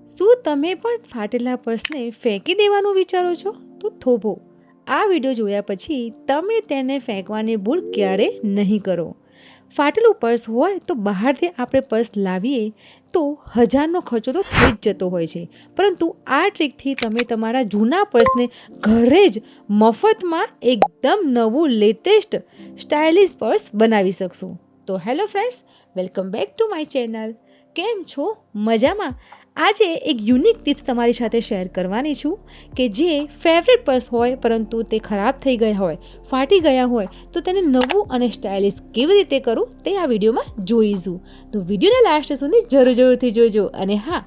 શું તમે પણ ફાટેલા પર્સને ફેંકી દેવાનું વિચારો છો? તો થોભો. આ વિડીયો જોયા પછી તમે તેને ફેંકવાની ભૂલ ક્યારે નહીં કરો. ફાટેલું પર્સ હોય તો બહારથી આપણે પર્સ લાવીએ તો હજારનો ખર્ચો તો થઈ જ જતો હોય છે, પરંતુ આ ટ્રીકથી તમે તમારા જૂના પર્સને ઘરે જ મફતમાં એકદમ નવું લેટેસ્ટ સ્ટાઇલિશ પર્સ બનાવી શકશો. તો hello friends, welcome back to my channel. કેમ છો? મજામાં? આજે એક યુનિક ટિપ્સ તમારી સાથે શેર કરવાની છું કે જે ફેવરેટ પર્સ હોય પરંતુ તે ખરાબ થઈ ગયા હોય, ફાટી ગયા હોય, તો તેને નવું અને સ્ટાઇલિશ કેવી રીતે કરું તે આ વિડીયોમાં જોઈશું. તો વિડીયોને લાસ્ટ સુધી જરૂરથી જોજો. અને હા,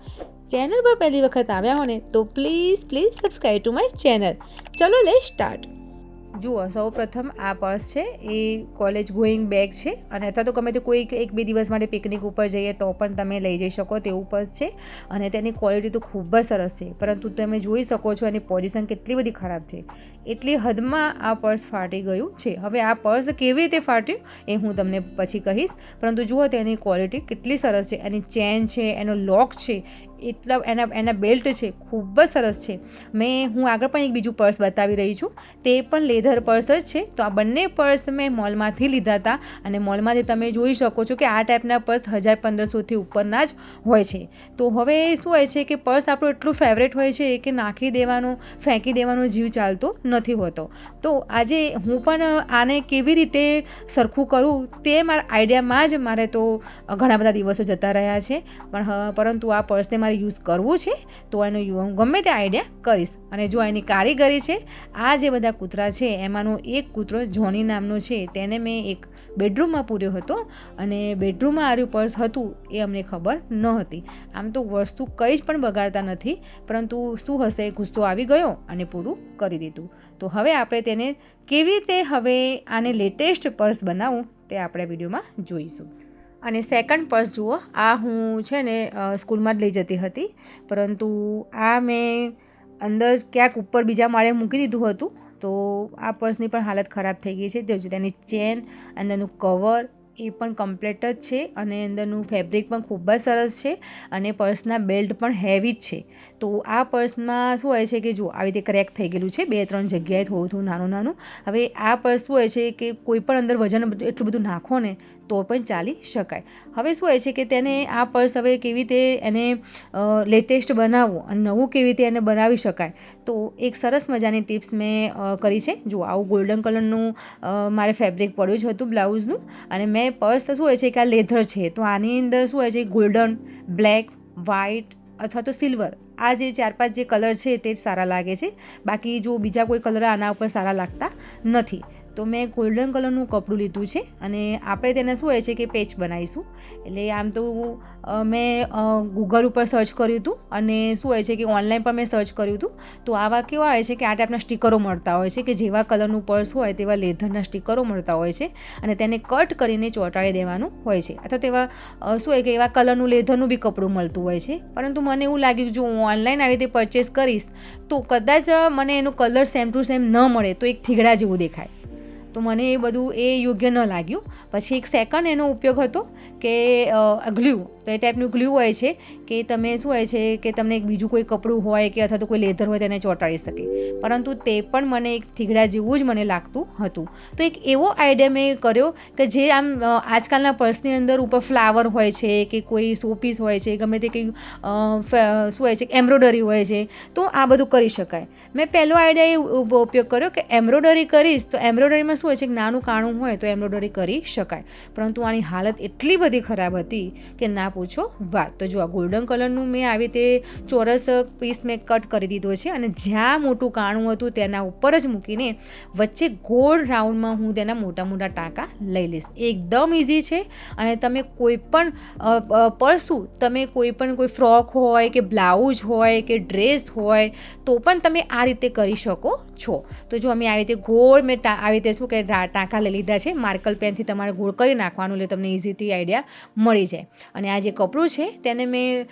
ચેનલ પર પહેલી વખત આવ્યા હો ને તો please subscribe to my channel. ચલો લે સ્ટાર્ટ. જુઓ, સૌ પ્રથમ આ પર્સ છે એ કોલેજ ગોઈંગ બેગ છે, અને અથવા તો ગમે તે કોઈ 1-2 દિવસ માટે પિકનિક ઉપર જઈએ તો પણ તમે લઈ જઈ શકો તેવું પર્સ છે. અને તેની ક્વોલિટી તો ખૂબ જ સરસ છે, પરંતુ તમે જોઈ શકો છો એની પોઝિશન કેટલી બધી ખરાબ છે. એટલી હદમાં આ પર્સ ફાટી ગયું છે. હવે આ પર્સ કેવી રીતે ફાટ્યું એ હું તમને પછી કહીશ, પરંતુ જુઓ તેની ક્વોલિટી કેટલી સરસ છે. એની ચેન છે, એનો લોક છે, એટલા એના બેલ્ટ છે, ખૂબ જ સરસ છે. હું આગળ પણ એક બીજું પર્સ બતાવી રહી છું, તે પણ લેધર પર્સ જ છે. તો આ બંને પર્સ મેં મોલમાંથી લીધા હતા, અને મોલમાંથી તમે જોઈ શકો છો કે આ ટાઈપના પર્સ 1000-1500થી ઉપરના જ હોય છે. તો હવે શું હોય છે કે પર્સ આપણું એટલું ફેવરેટ હોય છે કે નાખી દેવાનું, ફેંકી દેવાનો જીવ ચાલતો નથી હોતો. તો આજે હું પણ આને કેવી રીતે સરખું કરું તે મારા આઈડિયામાં જ મારે તો ઘણા બધા દિવસો જતા રહ્યા છે, પરંતુ આ પર્સને મારે યુઝ કરવું છે તો એનો હું ગમે તે આઈડિયા કરીશ. અને જો એની કારીગરી છે, આ જે બધા કૂતરા છે એમાંનો એક કૂતરો જોની નામનો છે, તેને મેં એક બેડરૂમમાં પૂર્યો હતો, અને બેડરૂમમાં આર્યું પર્સ હતું એ અમને ખબર ન હતી. આમ તો વસ્તુ કંઈ જ પણ બગાડતા નથી, પરંતુ શું હશે, ગુસ્સો આવી ગયો અને પૂરું કરી દીધું. તો હવે આપણે તેને કેવી રીતે હવે આને લેટેસ્ટ પર્સ બનાવું તે આપણે વિડીયોમાં જોઈશું. અને સેકન્ડ પર્સ જુઓ, આ હું છે ને સ્કૂલમાં જ લઈ જતી હતી, પરંતુ આ મેં અંદર ક્યાંક ઉપર બીજા માળે મૂકી દીધું હતું. તો આ પર્સની પણ હાલત ખરાબ થઈ ગઈ છે. તેની ચેન, અંદરનું કવર એ પણ કમ્પ્લીટ જ છે, અને અંદરનું ફેબ્રિક પણ ખૂબ જ સરસ છે, અને પર્સના બેલ્ટ પણ હેવી જ છે. તો આ પર્સમાં શું હોય છે કે જો આવી રીતે ક્રેક થઈ ગયેલું છે 2-3 જગ્યાએ, થોડું નાનું. હવે આ પર્સ શું હોય છે કે કોઈ પણ અંદર વજન એટલું બધું નાખો ને તો પણ ચાલી શકાય. હવે શું હોય છે કે તેને આ પર્સ હવે કેવી રીતે એને લેટેસ્ટ બનાવવું અને નવું કેવી રીતે એને બનાવી શકાય, તો એક સરસ મજાની ટિપ્સ મેં કરી છે. જો આવું ગોલ્ડન કલરનું મારે ફેબ્રિક પડ્યું જ હતું બ્લાઉઝનું, અને મેં પર્સ શું હોય છે કે આ લેધર છે, તો આની અંદર શું હોય છે ગોલ્ડન, બ્લેક, વ્હાઇટ અથવા તો સિલ્વર, આ જે 4-5 જે કલર છે તે જ સારા લાગે છે. બાકી જો બીજા કોઈ કલર આના ઉપર સારા લાગતા નથી. તો મેં ગોલ્ડન કલરનું કપડું લીધું છે, અને આપણે તેને શું હોય છે કે પેચ બનાવીશું. એટલે આમ તો મેં ગૂગલ ઉપર સર્ચ કર્યું હતું, અને શું હોય છે કે ઓનલાઈન પણ મેં સર્ચ કર્યું હતું. તો આવા કેવા હોય છે કે આ ટાઈપના સ્ટીકરો મળતા હોય છે કે જેવા કલરનું પર્સ હોય તેવા લેધરના સ્ટીકરો મળતા હોય છે, અને તેને કટ કરીને ચોંટાડી દેવાનું હોય છે. અથવા તેવા શું હોય કે એવા કલરનું લેધરનું બી કપડું મળતું હોય છે, પરંતુ મને એવું લાગ્યું કે જો હું ઓનલાઈન આવી રીતે પરચેસ કરીશ તો કદાચ મને એનો કલર સેમ ટુ સેમ ન મળે તો એક થીગડા જેવું દેખાય. તો મને એ બધું યોગ્ય ન લાગ્યું. પછી એક સેકન્ડ એનો ઉપયોગ હતો કે ગ્લ્યુ. તો એ ટાઈપનું ગ્લ્યુ હોય છે કે તમે શું હોય છે કે તમને એક બીજું કોઈ કપડું હોય કે અથવા તો કોઈ લેધર હોય તેને ચોંટાડી શકે, પરંતુ તે પણ મને એક થીગડા જેવું જ મને લાગતું હતું. તો એક એવો આઈડિયા મેં કર્યો કે જે આમ આજકાલના પર્સની અંદર ઉપર ફ્લાવર હોય છે કે કોઈ શોપીસ હોય છે, ગમે તે કંઈ શું હોય છે એમ્બ્રોડરી હોય છે, તો આ બધું કરી શકાય. મેં પહેલો આઈડિયા એ ઉપયોગ કર્યો કે એમ્બ્રોડરી કરીશ તો એમ્બ્રોડરીમાં શું હોય છે કે નાનું કાણું હોય તો એમ્બ્રોડરી કરી શકાય, પરંતુ આની હાલત એટલી બધી ખરાબ હતી કે ના પૂછો વાત. તો જો આ ગોલ્ડન કલરનું મેં આવી રીતે ચોરસ પીસ મેં કટ કરી દીધો છે, અને જ્યાં મોટું કાણું હતું તેના ઉપર જ મૂકીને વચ્ચે ગોળ રાઉન્ડમાં હું તેના મોટા ટાંકા લઈ લઈશ. એકદમ ઇઝી છે, અને તમે કોઈ પણ પર્સું, તમે કોઈ ફ્રોક હોય કે બ્લાઉઝ હોય કે ડ્રેસ હોય તો પણ તમે આ રીતે કરી શકો છો. તો જો અમે આવી રીતે ગોળ મેં આવી રીતે શું કે ટાંકા લઈ લીધા છે. માર્કર પેનથી તમારે ગોળ કરી નાખવાનું એટલે તમને ઇઝીથી આઈડિયા મળી જાય. અને આ જે કપડું છે તેને મેં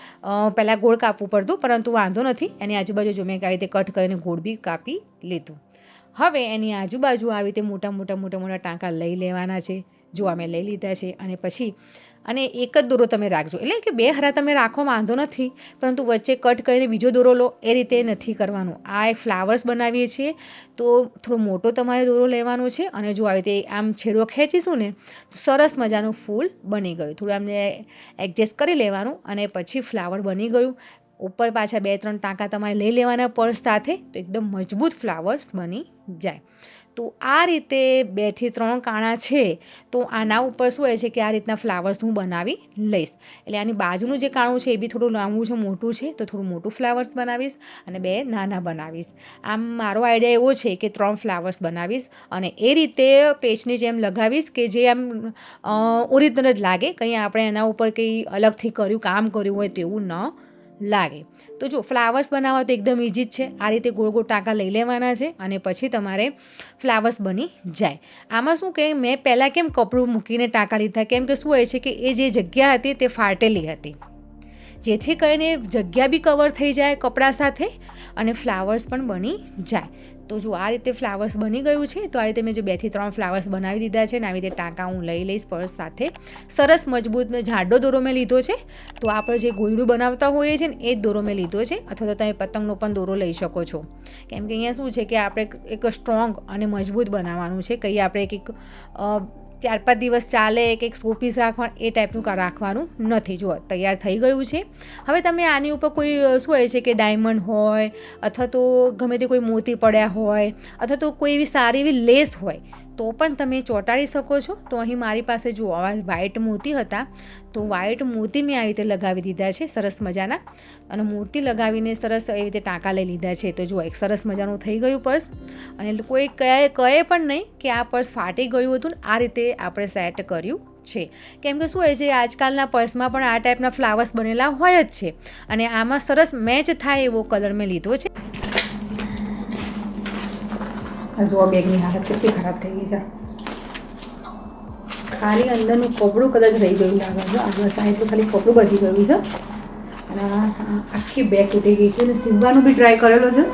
પહેલાં ગોળ કાપવું પડતું, પરંતુ વાંધો નથી, એની આજુબાજુ જો મેં આવી રીતે કટ કરીને ગોળ બી કાપી લીધું. હવે એની આજુબાજુ આવી રીતે મોટા ટાંકા લઈ લેવાના છે. જો અમે લઈ લીધા છે, અને પછી અને એક જ દોરો તમે રાખજો, એટલે કે 2 હારા તમે રાખો વાંધો નથી, પરંતુ વચ્ચે કટ કરીને બીજો દોરો લો એ રીતે નથી કરવાનું. આ એક ફ્લાવર્સ બનાવીએ છીએ તો થોડો મોટો તમારે દોરો લેવાનો છે, અને જો આવી રીતે આમ છેડો ખેંચીશું ને તો સરસ મજાનું ફૂલ બની ગયું. થોડું આમને એડજસ્ટ કરી લેવાનું અને પછી ફ્લાવર બની ગયું. ઉપર પાછા 2-3 ટાંકા તમારે લઈ લેવાના પર્સ સાથે, તો એકદમ મજબૂત ફ્લાવર્સ બની જાય. તો આ રીતે 2 થી 3 કાણા છે તો આના ઉપર શું હોય છે કે આ રીતના ફ્લાવર્સ હું બનાવી લઈશ. એટલે આની બાજુનું જે કાણું છે એ બી થોડું લાંબુ છે, મોટું છે, તો થોડું મોટું ફ્લાવર્સ બનાવીશ અને 2 નાના બનાવીશ. આમ મારો આઈડિયા એવો છે કે 3 ફ્લાવર્સ બનાવીશ અને એ રીતે પેચની જેમ લગાવીશ કે જે આમ ઓરિજિનલ જ લાગે, કંઈ આપણે એના ઉપર કંઈ અલગથી કામ કર્યું હોય તેવું ન લાગે. તો જો ફ્લાવર્સ બનાવવા તો એકદમ ઇઝી જ છે. આ રીતે ગોળ ગોળ ટાંકા લઈ લેવાના છે અને પછી તમારે ફ્લાવર્સ બની જાય. આમાં શું કે મેં પહેલાં કેમ કપડું મૂકીને ટાંકા લીધા, કેમ કે શું હોય છે કે એ જે જગ્યા હતી તે ફાટેલી હતી, જેથી કરીને જગ્યા બી કવર થઈ જાય કપડાં સાથે અને ફ્લાવર્સ પણ બની જાય. તો જો આ રીતે ફ્લાવર્સ બની ગયું છે. તો આ રીતે મેં જો 2 થી 3 ફ્લાવર્સ બનાવી દીધા છે ને આવી રીતે ટાંકા હું લઈ લઈશ પર્સ સાથે. સરસ મજબૂત જાડો દોરો મેં લીધો છે. તો આપણે જે ગોયડું બનાવતા હોઈએ છીએ ને એ જ દોરો મેં લીધો છે, અથવા તો તમે પતંગનો પણ દોરો લઈ શકો છો. કેમ કે અહીંયા શું છે કે આપણે એક સ્ટ્રોંગ અને મજબૂત બનાવવાનું છે, કંઈ આપણે એક 4-5 દિવસ ચાલે એક સો પીસ રાખવાનું એ ટાઈપનું રાખવાનું નથી. જો તૈયાર થઈ ગયું છે. હવે તમે આની ઉપર કોઈ શું હોય છે કે ડાયમંડ હોય અથવા તો ગમે તે કોઈ મોતી પડ્યા હોય અથવા તો કોઈ એવી સારી એવી લેસ હોય તો પણ તમે ચોંટાડી શકો છો. તો અહીં મારી પાસે જો આવા વ્હાઇટ મોતી હતા તો વ્હાઇટ મોતી મેં આવી રીતે લગાવી દીધા છે સરસ મજાના, અને મોતી લગાવીને સરસ એવી રીતે ટાંકા લઈ લીધા છે. તો જો એક સરસ મજાનું થઈ ગયું પર્સ, અને કોઈ કહે પણ નહીં કે આ પર્સ ફાટી ગયું હતું ને આ રીતે આપણે સેટ કર્યું છે. કેમ કે શું હોય છે આજકાલના પર્સમાં પણ આ ટાઈપના ફ્લાવર્સ બનેલા હોય જ છે, અને આમાં સરસ મેચ થાય એવો કલર મેં લીધો છે. જો બેગની હાલત કેટલી ખરાબ થઈ ગઈ છે, ખાલી અંદરનું કપડું કદાચ રહી ગયું લાગે છે. આગળ સાઈડનું ખાલી કપડું બચી ગયું છે અને આખી બેગ તૂટી ગઈ છે. અને સીવવાનું બી ટ્રાય કરેલો છે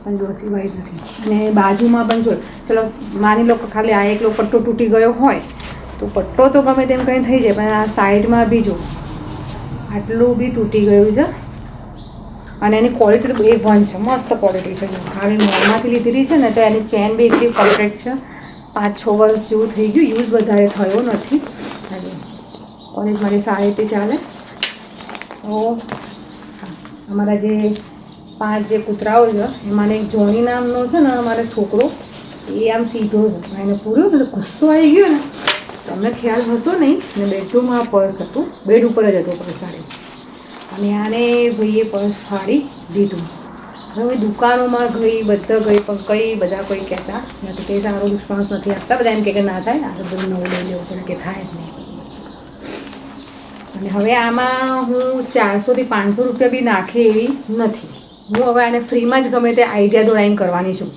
પણ જો સિવાય નથી. અને બાજુમાં પણ જો ચલો માની લો કે ખાલી આ એકલો પટ્ટો તૂટી ગયો હોય તો પટ્ટો તો ગમે તેમ કંઈ થઈ જાય, પણ આ સાઈડમાં બી જો આટલું બી તૂટી ગયું છે. અને એની ક્વોલિટી તો A1 છે, મસ્ત ક્વોલિટી છે. જો આવી મોલમાંથી લીધેલી છે ને તો એની ચેન બી એટલી પરફેક્ટ છે. 5-6 વર્ષ જેવું થઈ ગયું, યુઝ વધારે થયો નથી. કોલેજ મારી સારી રીતે ચાલે. તો અમારા જે 5 જે કૂતરાઓ છે એમાં એક જોની નામનો છે ને અમારો છોકરો, એ આમ સીધો છે, એને પૂર્યો ને ગુસ્સો આવી ગયો ને, તમને ખ્યાલ હતો નહીં ને બેડરૂમમાં પર્સ હતું, બેડ ઉપર જ હતો પર્સ સારી, અને આને ભાઈએ પર્સ ફાડી દીધું. હવે દુકાનોમાં ગઈ બધા ગઈ પણ કંઈ બધા કોઈ કહેતા નથી, કંઈ સારો રિસ્પોન્સ નથી આપતા. બધા એમ કે ના થાય ને આ બધું નવું લઈ લેવું પડે, કે થાય જ નહીં. અને હવે આમાં હું 400 થી 500 રૂપિયા બી નાખે એવી નથી. હું હવે આને ફ્રીમાં જ ગમે તે આઈડિયા દોડાઈને કરવાની છું.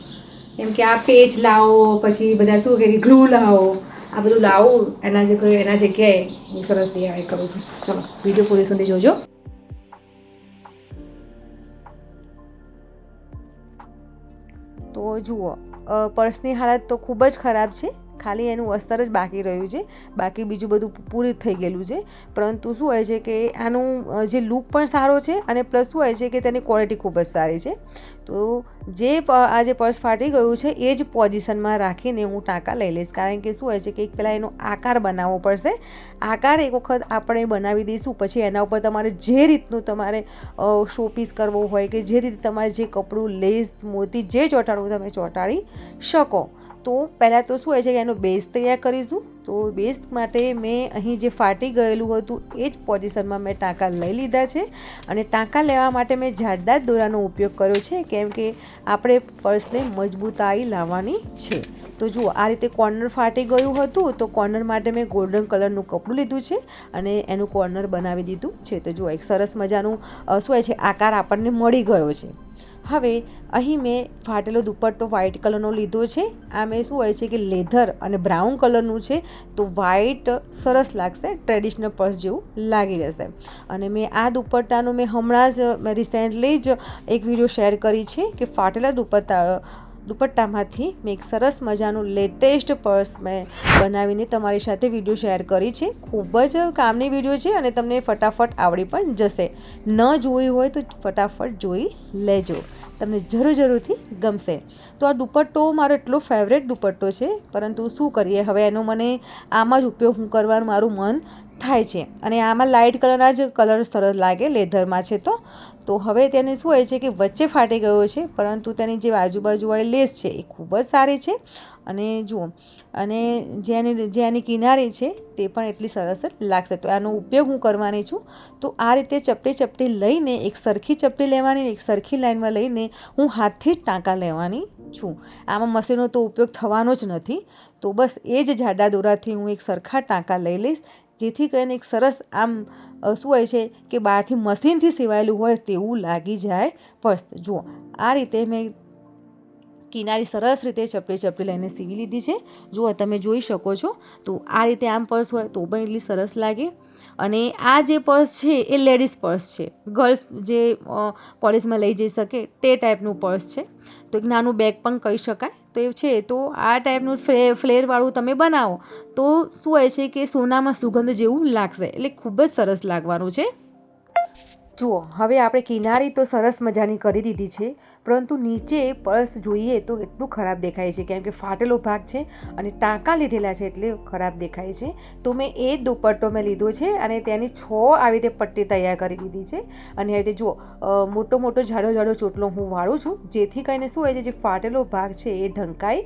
કેમ કે આ પેચ લાવો, પછી બધા શું કે ગ્લુ લાવો, આ બધું લાવું એના જગ્યાએ હું સરસ DIY કરું છું. ચલો વિડીયો પૂરી સુધી જોજો. તો જુઓ પર્સની હાલત તો ખૂબ જ ખરાબ છે, ખાલી એનું અસ્તર જ બાકી રહ્યું છે, બાકી બીજું બધું પૂરું થઈ ગયેલું છે. પરંતુ શું હોય છે કે આનું જે લુક પણ સારો છે અને પ્લસ શું હોય છે કે તેની ક્વોલિટી ખૂબ જ સારી છે. તો આ જે પર્સ ફાટી ગયું છે એ જ પોઝિશનમાં રાખીને હું ટાંકા લઈ લઈશ, કારણ કે શું હોય છે કે પહેલાં એનો આકાર બનાવવો પડશે. આકાર એક વખત આપણે બનાવી દઈશું પછી એના ઉપર તમારે જે રીતનું તમારે શોપીસ કરવો હોય કે જે રીતે તમારે જે કપડું, લેસ, મોતી જે ચોંટાડવું તમે ચોંટાડી શકો. તો પહેલાં તો શું હોય છે કે એનો બેઝ તૈયાર કરીશું. તો બેઝ માટે મેં અહીં જે ફાટી ગયેલું હતું એ જ પોઝિશનમાં મેં ટાંકા લઈ લીધા છે, અને ટાંકા લેવા માટે મેં જાડા દોરાનો ઉપયોગ કર્યો છે, કેમ કે આપણે પર્સને મજબૂતાઈ લાવવાની છે. તો જુઓ આ રીતે કોર્નર ફાટી ગયું હતું તો કોર્નર માટે મેં ગોલ્ડન કલરનું કપડું લીધું છે અને એનું કોર્નર બનાવી દીધું છે. તો જુઓ એક સરસ મજાનું શું હોય છે આકાર આપણને મળી ગયો છે. હવે અહીં મેં ફાટેલો દુપટ્ટો વ્હાઇટ કલરનો લીધો છે. આ મેં શું હોય છે કે લેધર અને બ્રાઉન કલરનું છે, તો વ્હાઇટ સરસ લાગશે, ટ્રેડિશનલ પર્સ જેવું લાગી રહેશે. અને મેં આ દુપટ્ટાનું મેં હમણાં જ રિસેન્ટલી જ એક વિડીયો શેર કરી છે કે ફાટેલા દુપટ્ટા દુપટ્ટામાંથી મેં એક સરસ મજાનું લેટેસ્ટ પર્સ મેં બનાવીને તમારી સાથે વિડીયો શેર કરી છે. ખૂબ જ કામની વિડીયો છે અને તમને ફટાફટ આવડી પણ જશે. ન જોઈ હોય તો ફટાફટ જોઈ લેજો, તમને જરૂરથી ગમશે. તો આ દુપટ્ટો મારો એટલો ફેવરેટ દુપટ્ટો છે, પરંતુ શું કરીએ, હવે એનો મને આમાં જ ઉપયોગ કરવાનું મારું મન થાય છે. અને આમાં લાઇટ કલરના જ કલર સરસ લાગે, લેધરમાં છે તો હવે તેને શું હોય છે કે વચ્ચે ફાટી ગયો છે, પરંતુ તેની જે આજુબાજુવાળી લેસ છે એ ખૂબ જ સારી છે. અને જુઓ, અને જેની કિનારી છે તે પણ એટલી સરસ લાગશે. તો આનો ઉપયોગ હું કરવાની છું. તો આ રીતે ચપટી લઈને, એક સરખી ચપટી લેવાની, એક સરખી લાઈનમાં લઈને હું હાથથી જ ટાંકા લેવાની છું. આમાં મશીનનો તો ઉપયોગ થવાનો જ નથી. તો બસ એ જ જાડા દોરાથી હું એક સરખા ટાંકા લઈ લઈશ, જેથી કરીને એક સરસ આમ શું હોય છે કે બહારથી મશીનથી સિવાયેલું હોય તેવું લાગી જાય પર્સ. જુઓ, આ રીતે મેં કિનારી સરસ રીતે ચપટી લઈને સીવી લીધી છે. જુઓ, તમે જોઈ શકો છો. તો આ રીતે આમ પર્સ હોય તો પણ એટલી સરસ લાગે. અને આ જે પર્સ છે એ લેડીઝ પર્સ છે, ગર્લ્સ જે કોલેજમાં લઈ જઈ શકે તે ટાઈપનું પર્સ છે. તો એક નાનું બેગ પણ કહી શકાય તો એ છે. તો આ ટાઈપનું ફ્લેરવાળું તમે બનાવો તો શું હોય છે કે સોનામાં સુગંધ જેવું લાગશે, એટલે ખૂબ જ સરસ લાગવાનું છે. જુઓ, હવે આપણે કિનારી તો સરસ મજાની કરી દીધી છે, પરંતુ નીચે પર્સ જોઈએ તો એટલું ખરાબ દેખાય છે, કેમ કે ફાટેલો ભાગ છે અને ટાંકા લીધેલા છે એટલે ખરાબ દેખાય છે. તો મેં એ જ દુપટ્ટો મેં લીધો છે અને તેની 6 આવી રીતે પટ્ટી તૈયાર કરી દીધી છે. અને આવી રીતે જુઓ, મોટો જાડો ચોટલો હું વાળું છું, જેથી કરીને શું હોય છે, જે ફાટેલો ભાગ છે એ ઢંકાઈ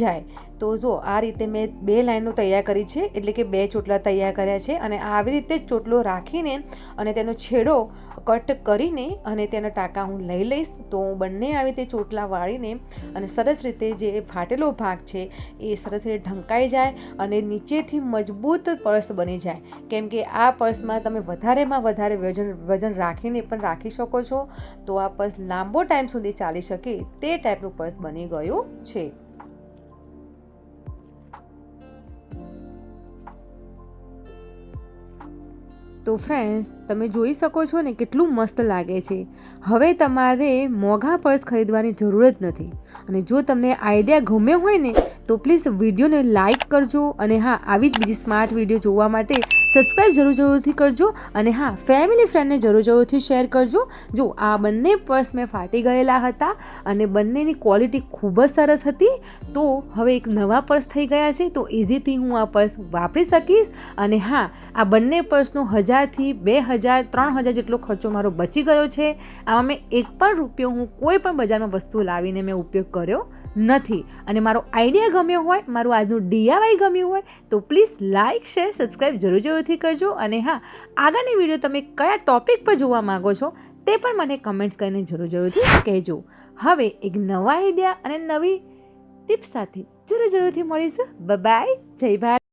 જાય. તો જો આ રીતે મેં 2 લાઈનો તૈયાર કરી છે, એટલે કે 2 ચોટલા તૈયાર કર્યા છે. અને આવી રીતે ચોટલો રાખીને અને તેનો છેડો કટ કરીને અને તેના ટાંકા હું લઈ લઈશ. તો બંને આવી રીતે ચોટલા વાળીને અને સરસ રીતે જે ફાટેલો ભાગ છે એ સરસ રીતે ઢંકાઈ જાય અને નીચેથી મજબૂત પર્સ બની જાય. કેમ કે આ પર્સમાં તમે વધારેમાં વધારે વજન રાખીને પણ રાખી શકો છો. તો આ પર્સ લાંબો ટાઈમ સુધી ચાલી શકે તે ટાઈપનું પર્સ બની ગયું છે. તો ફ્રેન્ડ્સ, તમે જોઈ શકો છો ને કેટલું મસ્ત લાગે છે. હવે તમારે મોંઘા પર્સ ખરીદવાની જરૂર જ નથી. અને જો તમને આઈડિયા ગમ્યો હોય ને તો પ્લીઝ વિડીયોને લાઇક કરજો. અને હા, આવી જ બીજી સ્માર્ટ વિડીયો જોવા માટે સબસ્ક્રાઈબ જરૂરથી કરજો. અને હા, ફેમિલી ફ્રેન્ડને જરૂરથી શેર કરજો. જો આ બંને પર્સ મેં ફાટી ગયેલા હતા અને બંનેની ક્વોલિટી ખૂબ જ સરસ હતી. તો હવે એક નવા પર્સ થઈ ગયા છે, તો ઇઝીથી હું આ પર્સ વાપરી શકીશ. અને હા, આ બંને પર્સનો 1000થી 2000 3000 જેટલો ખર્ચો મારો બચી ગયો છે. આમાં મેં એક પણ રૂપિયો હું કોઈ પણ બજારમાં વસ્તુ લાવીને મેં ઉપયોગ કર્યો નથી. અને મારો આઈડિયા ગમ્યો હોય, મારું આજનું DIY ગમ્યું હોય તો પ્લીઝ લાઇક, શેર, સબસ્ક્રાઈબ જરૂરથી કરજો. અને હા, આગળની વિડીયો તમે કયા ટોપિક પર જોવા માંગો છો તે પણ મને કમેન્ટ કરીને જરૂરથી કહેજો. હવે એક નવા આઈડિયા અને નવી ટિપ્સ સાથે જરૂરથી મળીશું. બાય, જય ભારત.